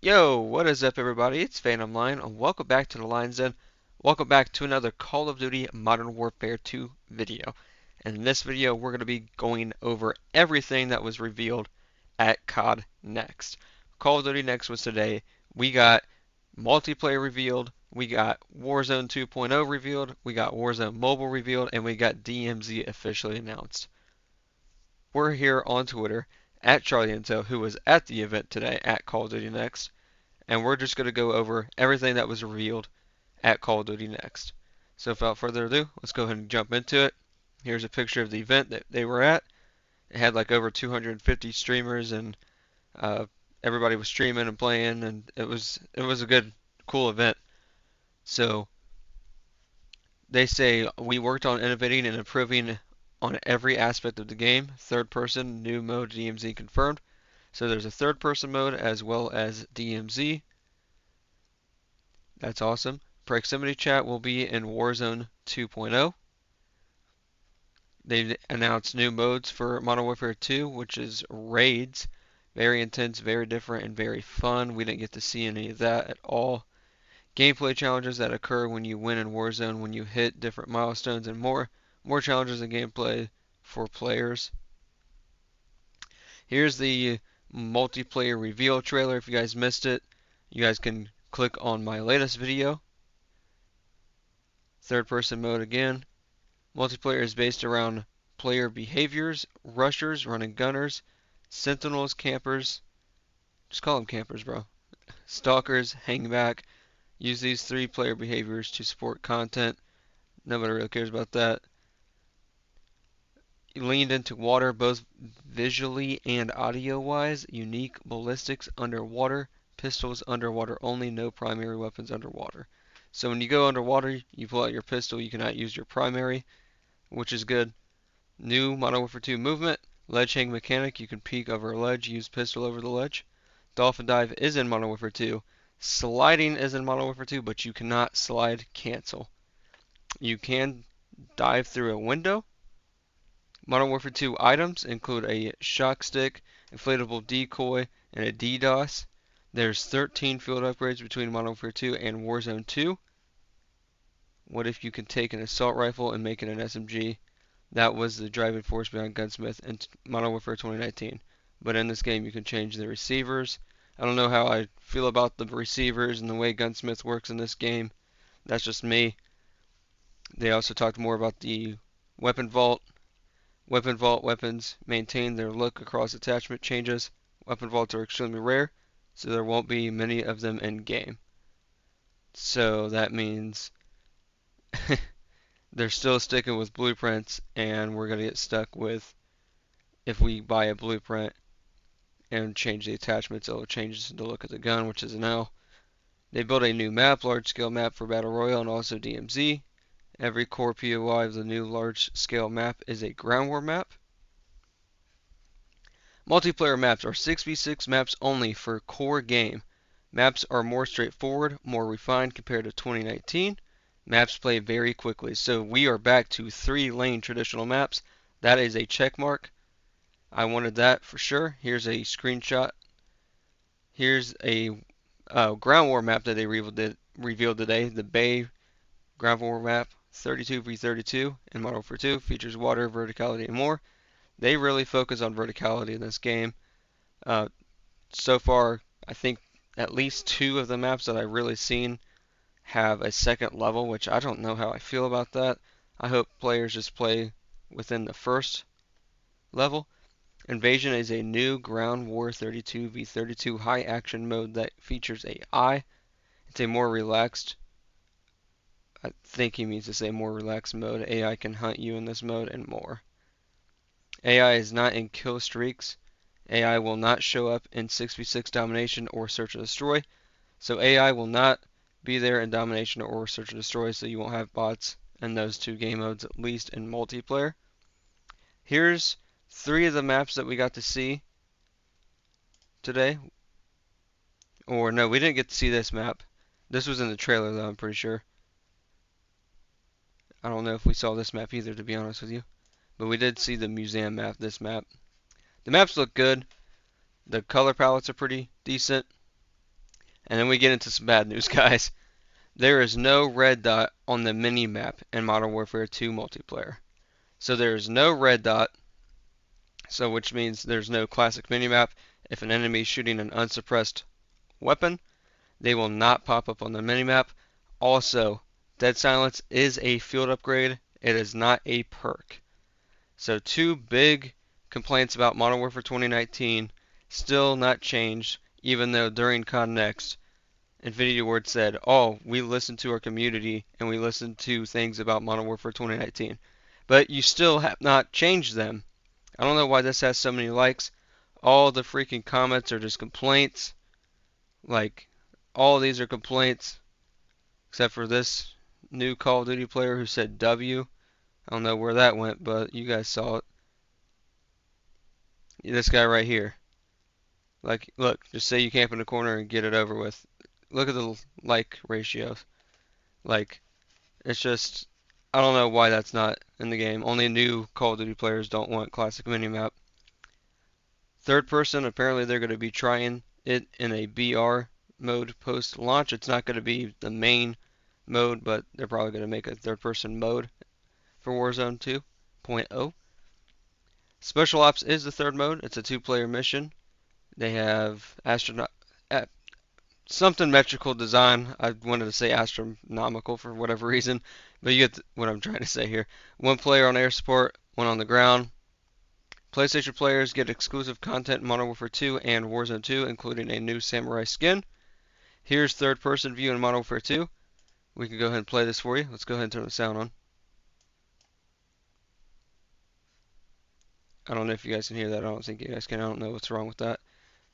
Yo, what is up everybody? It's Phantom Lion and welcome back to the Lion's Den. Welcome back to another Call of Duty Modern Warfare 2 video. And in this video we're going to be going over everything that was revealed at COD Next. Call of Duty Next was today. We got multiplayer revealed, we got Warzone 2.0 revealed, we got Warzone Mobile revealed, and we got DMZ officially announced. We're here on Twitter at CharlieIntel, who was at the event today at Call of Duty Next, and we're just going to go over everything that was revealed at Call of Duty Next. So without further ado, let's go ahead and jump into it. Here's a picture of the event that they were at. It had like over 250 streamers, and everybody was streaming and playing, and it was a good, cool event. So they say we worked on innovating and improving on every aspect of the game. Third person, new mode DMZ confirmed. So there's a third person mode as well as DMZ. That's awesome. Proximity chat will be in Warzone 2.0. They've announced new modes for Modern Warfare 2, which is raids. Very intense, very different, and very fun. We didn't get to see any of that at all. Gameplay challenges that occur when you win in Warzone, when you hit different milestones, and more challenges and gameplay for players. Here's the multiplayer reveal trailer. If you guys missed it, you guys can click on my latest video. Third person mode again. Multiplayer is based around player behaviors, rushers, running gunners, sentinels, campers. Just call them campers, bro. Stalkers, hang back. Use these three player behaviors to support content. Nobody really cares about that. Leaned into water both visually and audio wise. Unique ballistics underwater. Pistols underwater only. No primary weapons underwater. So when you go underwater, you pull out your pistol. You cannot use your primary, which is good. New Modern Warfare 2 movement. Ledge hang mechanic. You can peek over a ledge. Use pistol over the ledge. Dolphin dive is in Modern Warfare 2. Sliding is in Modern Warfare 2, but you cannot slide cancel. You can dive through a window. Modern Warfare 2 items include a shock stick, inflatable decoy, and a DDoS. There's 13 field upgrades between Modern Warfare 2 and Warzone 2. What if you can take an assault rifle and make it an SMG? That was the driving force behind Gunsmith in Modern Warfare 2019. But in this game you can change the receivers. I don't know how I feel about the receivers and the way Gunsmith works in this game. That's just me. They also talked more about the weapon vault. Weapon vault weapons maintain their look across attachment changes. Weapon vaults are extremely rare, so there won't be many of them in game. So that means they're still sticking with blueprints, and we're going to get stuck with, if we buy a blueprint and change the attachments, it'll change the look of the gun, which is an L. They built a new map, large-scale map for Battle Royale and also DMZ. Every core POI of the new large-scale map is a ground war map. Multiplayer maps are 6v6 maps only for core game. Maps are more straightforward, more refined compared to 2019. Maps play very quickly. So we are back to 3-lane traditional maps. That is a check mark. I wanted that for sure. Here's a screenshot. Here's a ground war map that they revealed today. The Bay ground war map, 32v32 in Modern Warfare 2, features water, verticality, and more. They really focus on verticality in this game. So far, I think at least 2 of the maps that I've really seen have a second level, which I don't know how I feel about that. I hope players just play within the first level. Invasion is a new ground war 32v32 high action mode that features AI. It's a more relaxed, I think he means to say more relaxed mode. AI can hunt you in this mode and more. AI is not in kill streaks. AI will not show up in 6v6 domination or search and destroy. So AI will not be there in domination or search and destroy, so you won't have bots in those 2 game modes, at least in multiplayer. Here's 3 of the maps that we got to see today. Or no, we didn't get to see this map. This was in the trailer though, I'm pretty sure. I don't know if we saw this map either, to be honest with you. But we did see the museum map, this map. The maps look good. The color palettes are pretty decent. And then we get into some bad news, guys. There is no red dot on the mini map in Modern Warfare 2 multiplayer. So there is no red dot, so which means there's no classic mini map. If an enemy is shooting an unsuppressed weapon, they will not pop up on the mini map. Also, dead silence is a field upgrade. It is not a perk. So two big complaints about Modern Warfare 2019 still not changed, even though during COD Next, Infinity Ward said, "Oh, we listened to our community and we listened to things about Modern Warfare 2019." But you still have not changed them. I don't know why this has so many likes. All the freaking comments are just complaints. Like, all of these are complaints, except for this new Call of Duty player who said W. I don't know where that went, but you guys saw it. This guy right here. Like, look, just say you camp in the corner and get it over with. Look at the like ratios. Like, it's just, I don't know why that's not in the game. Only new Call of Duty players don't want classic minimap. Third person, apparently they're going to be trying it in a BR mode post launch. It's not going to be the main mode, but they're probably going to make a third person mode for Warzone 2.0. Special Ops is the third mode. It's a two-player mission. They have astronaut something metrical design. I wanted to say astronomical for whatever reason, but you get what I'm trying to say here. One player on air support, one on the ground. PlayStation players get exclusive content in Modern Warfare 2 and Warzone 2, including a new samurai skin. Here's third-person view in Modern Warfare 2. We can go ahead and play this for you. Let's go ahead and turn the sound on. I don't know if you guys can hear that. I don't think you guys can. I don't know what's wrong with that.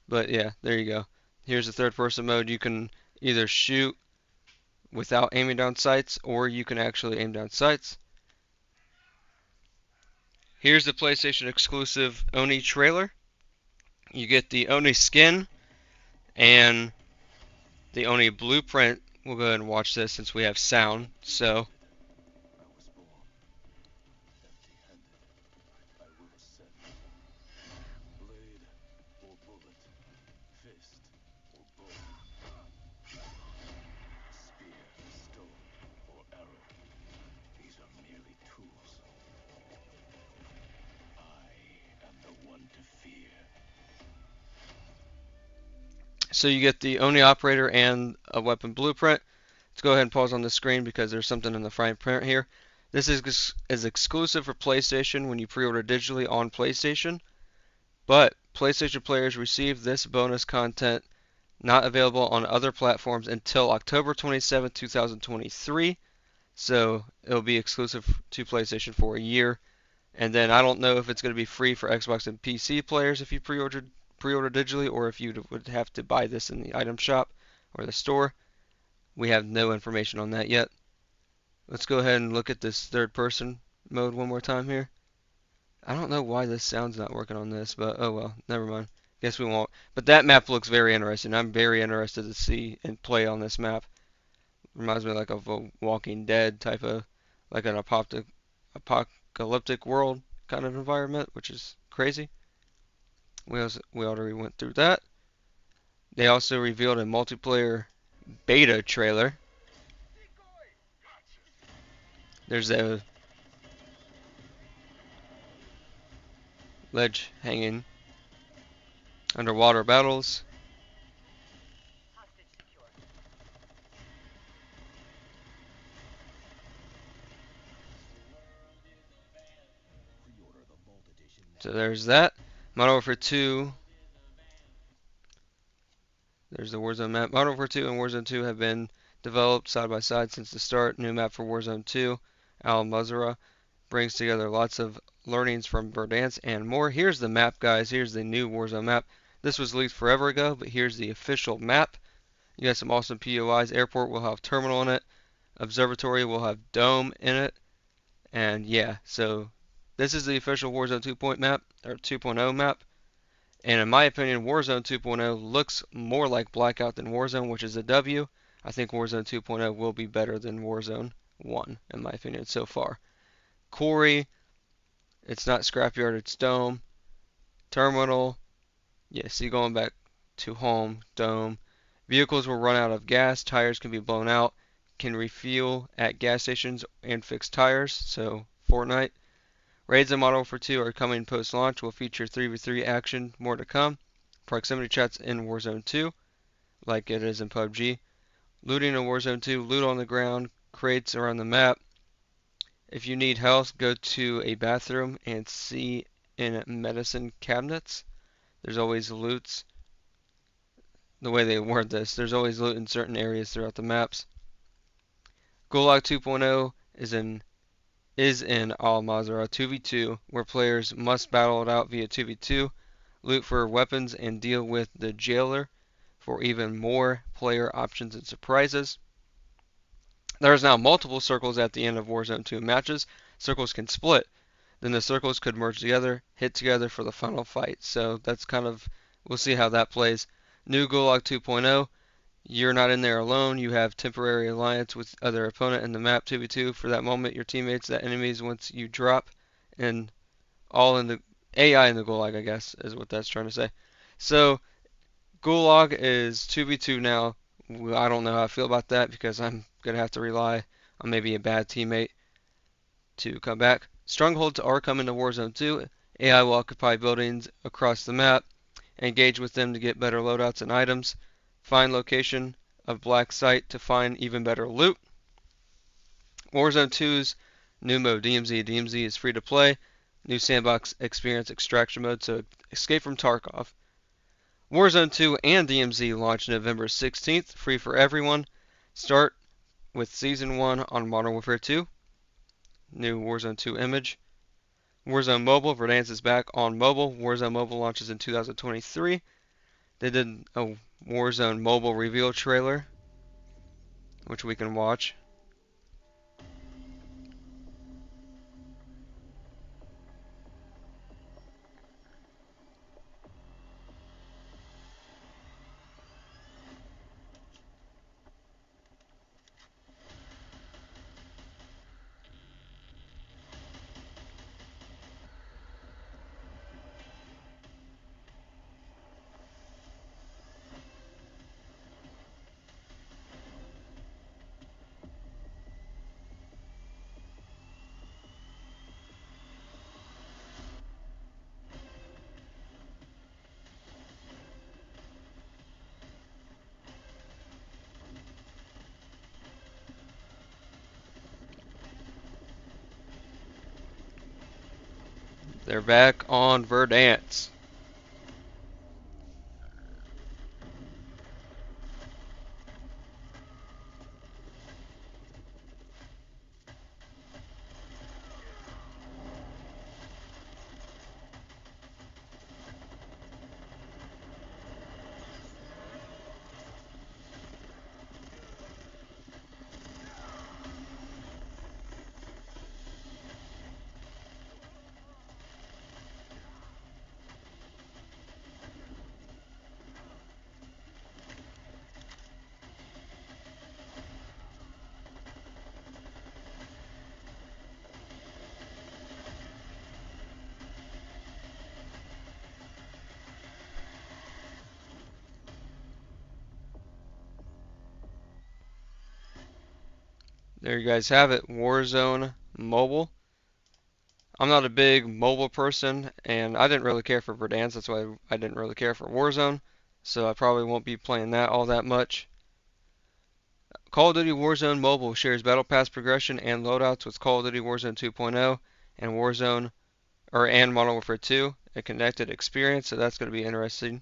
But yeah, there you go. Here's the third-person mode. You can either shoot without aiming down sights, or you can actually aim down sights. Here's the PlayStation exclusive Oni trailer. You get the Oni skin and the Oni blueprint. We'll go ahead and watch this since we have sound. So, so you get the Oni operator and a weapon blueprint. Let's go ahead and pause on the screen because there's something in the fine print here. This is exclusive for PlayStation when you pre-order digitally on PlayStation, but PlayStation players receive this bonus content not available on other platforms until October 27, 2023. So it'll be exclusive to PlayStation for a year. And then I don't know if it's going to be free for Xbox and PC players if you pre-order digitally, or if you would have to buy this in the item shop or the store. We have no information on that yet. Let's go ahead and look at this third person mode one more time here. I don't know why this sound's not working on this, but oh well, never mind. Guess we won't. But that map looks very interesting. I'm very interested to see and play on this map. Reminds me like of a Walking Dead type of, like an apocalyptic world kind of environment, which is crazy. We already went through that. They also revealed a multiplayer beta trailer. There's a ledge hanging, underwater battles. So there's that. Modern Warfare 2. There's the Warzone map. Modern Warfare 2 and Warzone 2 have been developed side by side since the start. New map for Warzone 2. Al Mazrah brings together lots of learnings from Verdansk and more. Here's the map, guys. Here's the new Warzone map. This was leaked forever ago, but here's the official map. You got some awesome POIs. Airport will have terminal in it. Observatory will have dome in it. And yeah, so this is the official Warzone 2.0 map. And in my opinion, Warzone 2.0 looks more like Blackout than Warzone, which is a W. I think Warzone 2.0 will be better than Warzone 1, in my opinion, so far. Quarry, it's not Scrapyard, it's Dome. Terminal, yeah, see, going back to home, Dome. Vehicles will run out of gas, tires can be blown out, can refuel at gas stations and fix tires, so Fortnite. Raids in Modern Warfare 2 are coming post-launch, will feature 3v3 action, more to come. Proximity chats in Warzone 2, like it is in PUBG. Looting in Warzone 2, loot on the ground, crates around the map. If you need health, go to a bathroom and see in medicine cabinets. There's always loots. The way they word this, there's always loot in certain areas throughout the maps. Gulag 2.0 is in Al Mazrah 2v2, where players must battle it out via 2v2, loot for weapons, and deal with the jailer for even more player options and surprises. There is now multiple circles at the end of Warzone 2 matches. Circles can split. Then the circles could merge together, hit together for the final fight. So that's kind of, we'll see how that plays. New Gulag 2.0, you're not in there alone. You have temporary alliance with other opponent in the map 2v2 for that moment. Your teammates, the enemies once you drop, and all in the AI in the Gulag, I guess, is what that's trying to say. So Gulag is 2v2 now. I don't know how I feel about that because I'm going to have to rely on maybe a bad teammate to come back. Strongholds are coming to Warzone 2. AI will occupy buildings across the map. Engage with them to get better loadouts and items. Find location of black site to find even better loot. Warzone 2's new mode, DMZ. DMZ is free to play. New sandbox experience extraction mode, so escape from Tarkov. Warzone 2 and DMZ launch November 16th, free for everyone. Start with Season 1 on Modern Warfare 2. New Warzone 2 image. Warzone Mobile, Verdansk is back on mobile. Warzone Mobile launches in 2023. They did a Warzone Mobile reveal trailer, which we can watch. They're back on Verdansk. There you guys have it, Warzone Mobile. I'm not a big mobile person, and I didn't really care for Verdansk, that's why I didn't really care for Warzone, so I probably won't be playing that all that much. Call of Duty Warzone Mobile shares Battle Pass progression and loadouts with Call of Duty Warzone 2.0 and Modern Warfare 2, a connected experience, so that's going to be interesting.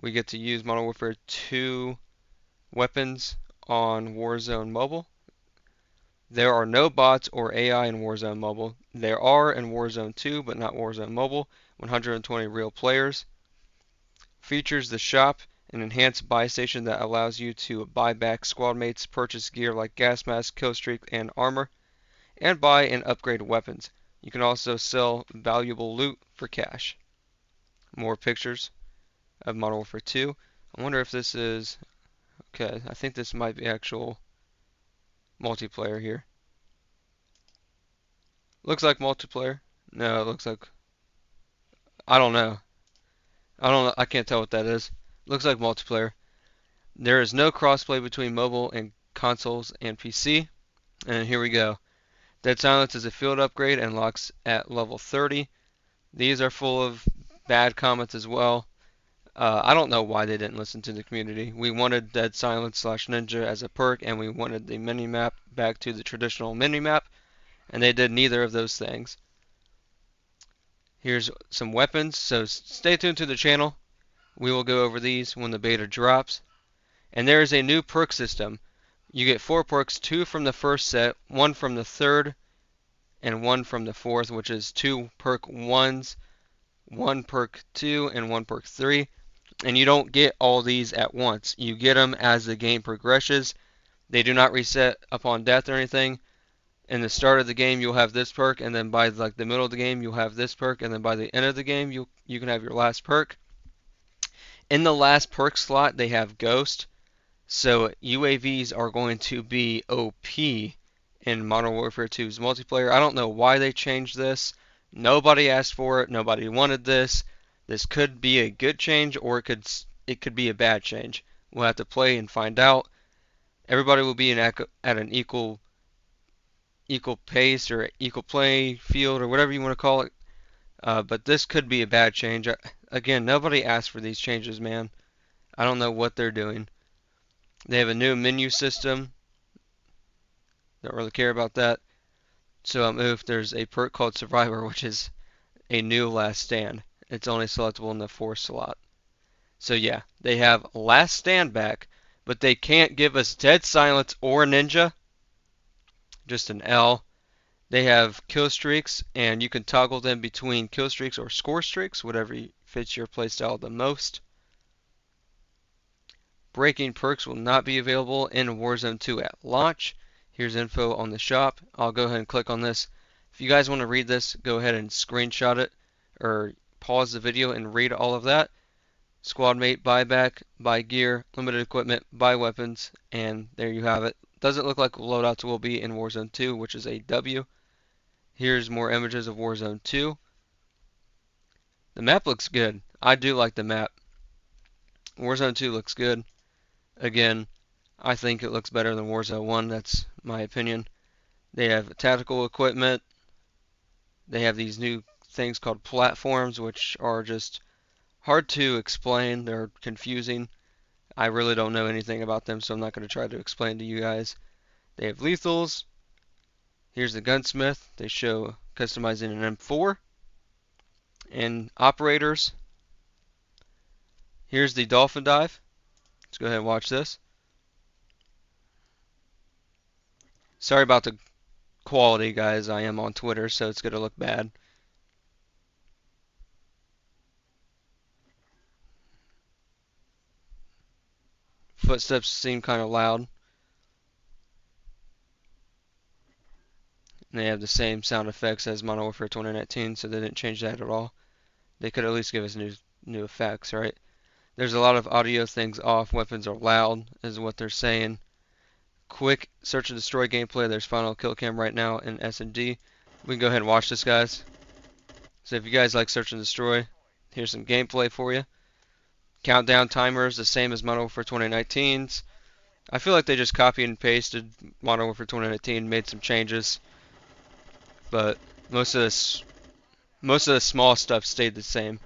We get to use Modern Warfare 2 weapons on Warzone Mobile. There are no bots or AI in Warzone Mobile. There are in Warzone 2, but not Warzone Mobile. 120 real players. Features the shop, an enhanced buy station that allows you to buy back squad mates, purchase gear like gas mask, kill streak, and armor, and buy and upgrade weapons. You can also sell valuable loot for cash. More pictures of Modern Warfare 2. I wonder if this is... Okay, I think this might be actual multiplayer here. Looks like multiplayer. No, it looks like... I don't know. I can't tell what that is. Looks like multiplayer. There is no crossplay between mobile and consoles and PC. And here we go. Dead Silence is a field upgrade and locks at level 30. These are full of bad comments as well. I don't know why they didn't listen to the community. We wanted Dead Silence slash Ninja as a perk, and we wanted the mini-map back to the traditional mini-map, and they did neither of those things. Here's some weapons, so stay tuned to the channel. We will go over these when the beta drops. And there is a new perk system. You get 4 perks, 2 from the first set, 1 from the third, and 1 from the fourth, which is 2 perk 1s, 1 perk 2, and 1 perk 3. And you don't get all these at once. You get them as the game progresses. They do not reset upon death or anything. In the start of the game, you'll have this perk, and then by like the middle of the game, you'll have this perk, and then by the end of the game, you can have your last perk. In the last perk slot, they have Ghost. So UAVs are going to be OP in Modern Warfare 2's multiplayer. I don't know why they changed this. Nobody asked for it. Nobody wanted this. This could be a good change, or it could be a bad change. We'll have to play and find out. Everybody will be at an equal pace or equal play field or whatever you want to call it. But this could be a bad change. Again, nobody asked for these changes, man. I don't know what they're doing. They have a new menu system. Don't really care about that. So if there's a perk called Survivor, which is a new Last Stand. It's only selectable in the 4th slot. So yeah, they have Last Stand back, but they can't give us Dead Silence or Ninja. Just an L. They have kill streaks, and you can toggle them between kill streaks or score streaks, whatever fits your playstyle the most. Breaking perks will not be available in Warzone 2 at launch. Here's info on the shop. I'll go ahead and click on this. If you guys want to read this, go ahead and screenshot it or pause the video and read all of that. Squad mate, buyback, buy gear, limited equipment, buy weapons, and there you have it. Doesn't look like loadouts will be in Warzone 2, which is a W. Here's more images of Warzone 2. The map looks good. I do like the map. Warzone 2 looks good. Again, I think it looks better than Warzone 1. That's my opinion. They have tactical equipment. They have these new things called platforms, which are just hard to explain. They're confusing. I really don't know anything about them, so I'm not going to try to explain to you guys. They have lethals. Here's the gunsmith. They show customizing an M4. And operators. Here's the dolphin dive. Let's go ahead and watch this. Sorry about the quality, guys. I am on Twitter, so it's going to look bad. Footsteps seem kind of loud. And they have the same sound effects as Modern Warfare 2019, so they didn't change that at all. They could at least give us new effects, right? There's a lot of audio things off. Weapons are loud, is what they're saying. Quick search and destroy gameplay. There's final kill cam right now in S&D. We can go ahead and watch this, guys. So if you guys like search and destroy, here's some gameplay for you. Countdown timer is the same as Modern Warfare 2019's. I feel like they just copied and pasted Modern Warfare 2019, made some changes, but most of the small stuff stayed the same.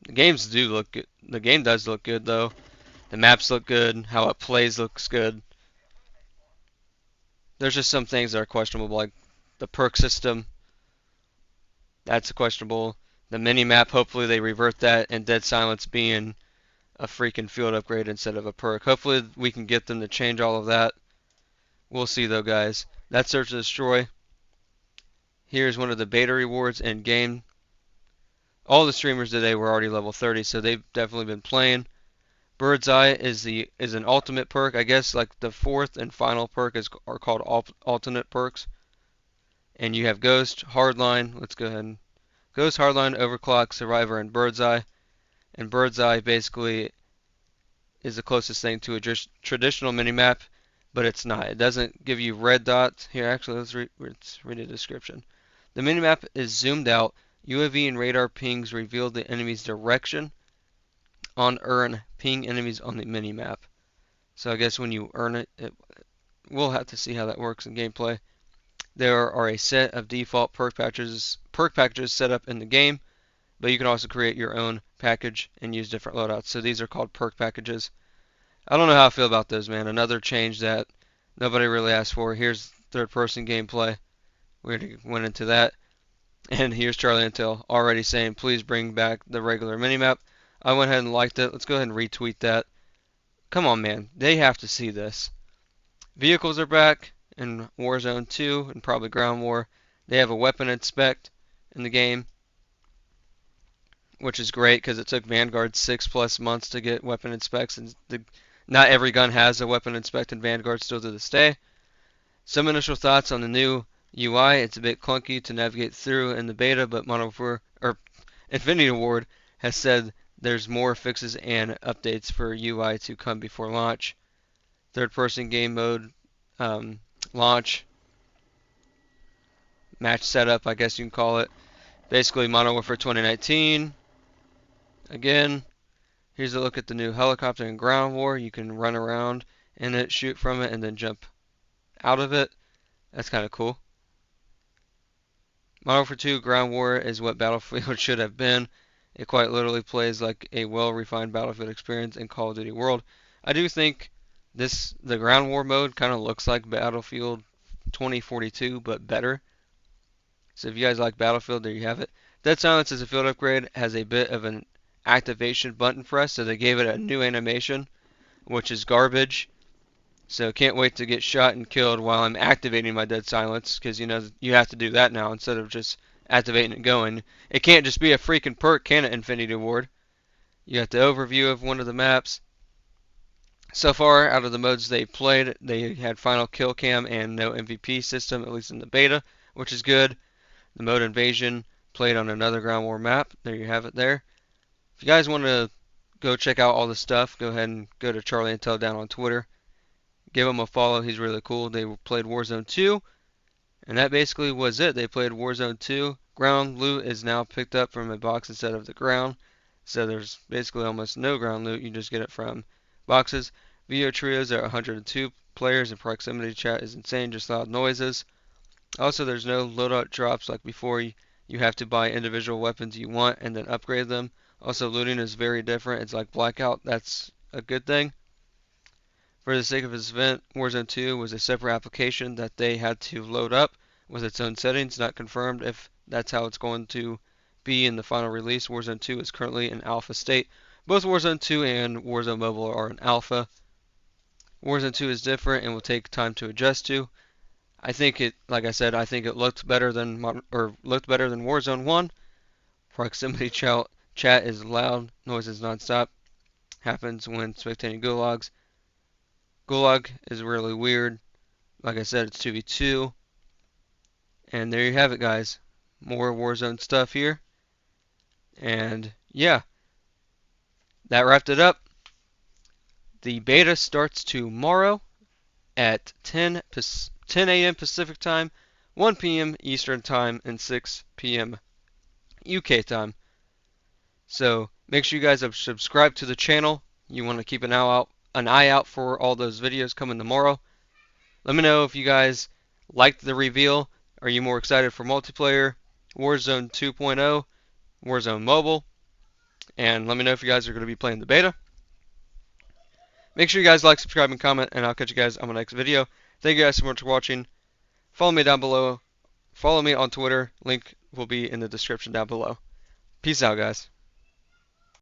The games do look good. The game does look good though. The maps look good. How it plays looks good. There's just some things that are questionable, like the perk system. That's questionable. The mini map, hopefully they revert that, and Dead Silence being a freaking field upgrade instead of a perk. Hopefully we can get them to change all of that. We'll see though, guys. That's Search and Destroy. Here's one of the beta rewards in game. All the streamers today were already level 30, so they've definitely been playing. Bird's Eye is an ultimate perk. I guess like the 4th and final perk are called alternate perks. And you have Ghost, Hardline. Let's go ahead and Ghost, Hardline, Overclock, Survivor, and Bird's Eye. And Bird's Eye basically is the closest thing to a traditional minimap, but it's not. It doesn't give you red dots. Here, actually, let's read the description. The minimap is zoomed out, UAV and radar pings reveal the enemy's direction. On earn, ping enemies on the mini-map. So I guess when you earn it, we'll have to see how that works in gameplay. There are a set of default perk packages set up in the game, but you can also create your own package and use different loadouts. So these are called perk packages. I don't know how I feel about those, man. Another change that nobody really asked for. Here's third-person gameplay. We already went into that. And here's Charlie Intel already saying, please bring back the regular minimap. I went ahead and liked it. Let's go ahead and retweet that. Come on, man. They have to see this. Vehicles are back in Warzone 2 and probably Ground War. They have a weapon inspect in the game, which is great because it took Vanguard 6+ months to get weapon inspects, and not every gun has a weapon inspect in Vanguard still to this day. Some initial thoughts on the new UI. It's a bit clunky to navigate through in the beta, but Infinity Ward has said there's more fixes and updates for UI to come before launch. Third-person game mode, launch, match setup, I guess you can call it. Basically, Modern Warfare 2019. Again, here's a look at the new helicopter in Ground War. You can run around in it, shoot from it, and then jump out of it. That's kind of cool. Modern Warfare 2 Ground War is what Battlefield should have been. It quite literally plays like a well-refined Battlefield experience in Call of Duty World. I do think the Ground War mode kind of looks like Battlefield 2042, but better. So if you guys like Battlefield, there you have it. Dead Silence is a field upgrade, has a bit of an activation button press, so they gave it a new animation, which is garbage. So can't wait to get shot and killed while I'm activating my Dead Silence, because you know you have to do that now instead of just activating it going. It can't just be a freaking perk, can it, Infinity Ward? You got the overview of one of the maps. So far, out of the modes they played, they had final kill cam and no MVP system, at least in the beta, which is good. The mode Invasion played on another Ground War map. There you have it there. If you guys want to go check out all this stuff, go ahead and go to Charlie Intel down on Twitter. Give him a follow. He's really cool. They played Warzone 2, and that basically was it. They played Warzone 2. Ground loot is now picked up from a box instead of the ground, so there's basically almost no ground loot. You just get it from boxes. Video trios are 102 players, and proximity chat is insane, just loud noises. Also, there's no loadout drops like before. You have to buy individual weapons you want and then upgrade them. Also, looting is very different. It's like Blackout. That's a good thing. For the sake of this event, Warzone 2 was a separate application that they had to load up with its own settings. Not confirmed if that's how it's going to be in the final release. Warzone 2 is currently in alpha state. Both Warzone 2 and Warzone Mobile are in alpha. Warzone 2 is different and will take time to adjust to. I think it, like I said, I think it looked better than Warzone 1. Proximity chat is loud, noises nonstop. Happens when spectating gulags. Gulag is really weird. Like I said, it's 2v2. And there you have it, guys. More Warzone stuff here. And yeah, that wrapped it up. The beta starts tomorrow at 10 a.m. Pacific time, 1 p.m. Eastern time, and 6 p.m. UK time. So make sure you guys have subscribed to the channel. You want to keep an eye out for all those videos coming tomorrow. Let me know if you guys liked the reveal. Are you more excited for multiplayer, Warzone 2.0, Warzone Mobile? And let me know if you guys are going to be playing the beta. Make sure you guys like, subscribe, and comment, and I'll catch you guys on my next video. Thank you guys so much for watching. Follow me down below. Follow me on Twitter. Link will be in the description down below. Peace out, guys.